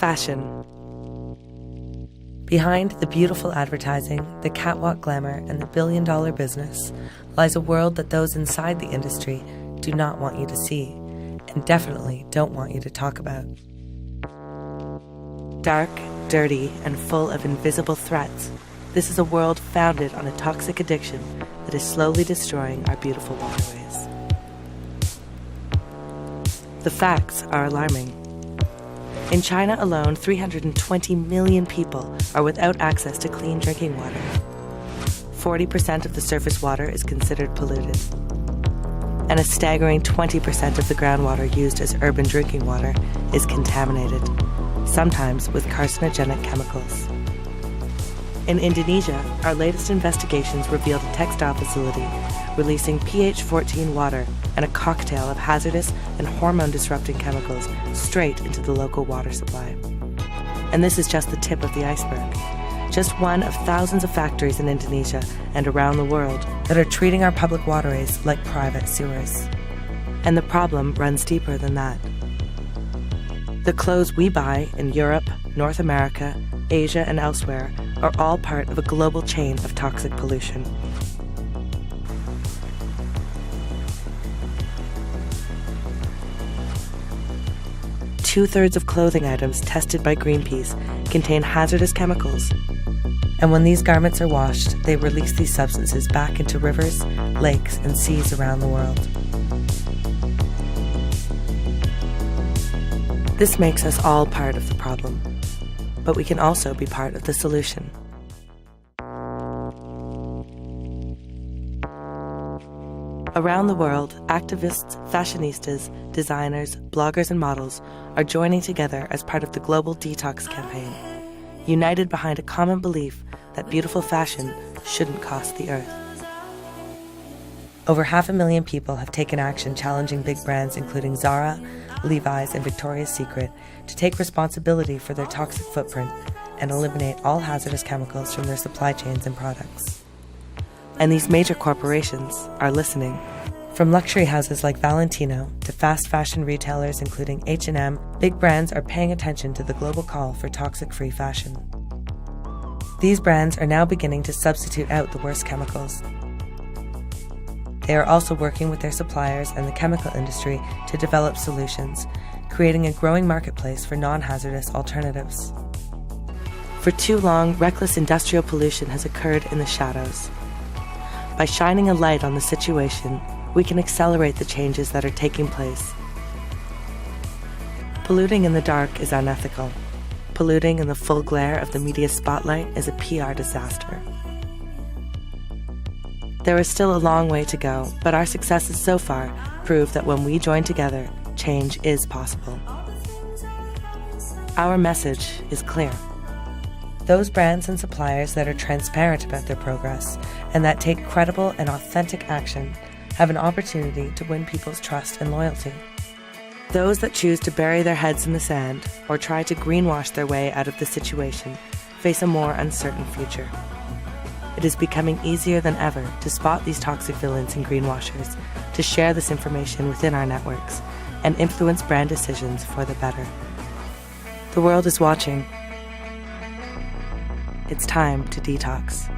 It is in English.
Fashion. Behind the beautiful advertising, the catwalk glamour, and the billion-dollar business lies a world that those inside the industry do not want you to see, and definitely don't want you to talk about. Dark, dirty, and full of invisible threats, this is a world founded on a toxic addiction that is slowly destroying our beautiful waterways. The facts are alarming. In China alone, 320 million people are without access to clean drinking water. 40% of the surface water is considered polluted. And a staggering 20% of the groundwater used as urban drinking water is contaminated, sometimes with carcinogenic chemicals. In Indonesia, our latest investigations revealed a textile facility releasing pH 14 water and a cocktail of hazardous and hormone-disrupting chemicals straight into the local water supply. And this is just the tip of the iceberg. Just one of thousands of factories in Indonesia and around the world that are treating our public waterways like private sewers. And the problem runs deeper than that. The clothes we buy in Europe, North America, Asia, and elsewhere are all part of a global chain of toxic pollution. Two-thirds of clothing items tested by Greenpeace contain hazardous chemicals. And when these garments are washed, they release these substances back into rivers, lakes, and seas around the world. This makes us all part of the problem, but we can also be part of the solution. Around the world, activists, fashionistas, designers, bloggers, and models are joining together as part of the global detox campaign, united behind a common belief that beautiful fashion shouldn't cost the earth. Over 500,000 people have taken action challenging big brands including Zara, Levi's, and Victoria's Secret to take responsibility for their toxic footprint and eliminate all hazardous chemicals from their supply chains and products. And these major corporations are listening. From luxury houses like Valentino to fast fashion retailers including H&M, big brands are paying attention to the global call for toxic-free fashion. These brands are now beginning to substitute out the worst chemicals. They are also working with their suppliers and the chemical industry to develop solutions, creating a growing marketplace for non-hazardous alternatives. For too long, reckless industrial pollution has occurred in the shadows. By shining a light on the situation, we can accelerate the changes that are taking place. Polluting in the dark is unethical. Polluting in the full glare of the media spotlight is a PR disaster. There is still a long way to go, but our successes so far prove that when we join together, change is possible. Our message is clear. Those brands and suppliers that are transparent about their progress and that take credible and authentic action have an opportunity to win people's trust and loyalty. Those that choose to bury their heads in the sand or try to greenwash their way out of the situation face a more uncertain future. It is becoming easier than ever to spot these toxic villains and greenwashers, to share this information within our networks, and influence brand decisions for the better. The world is watching. It's time to detox.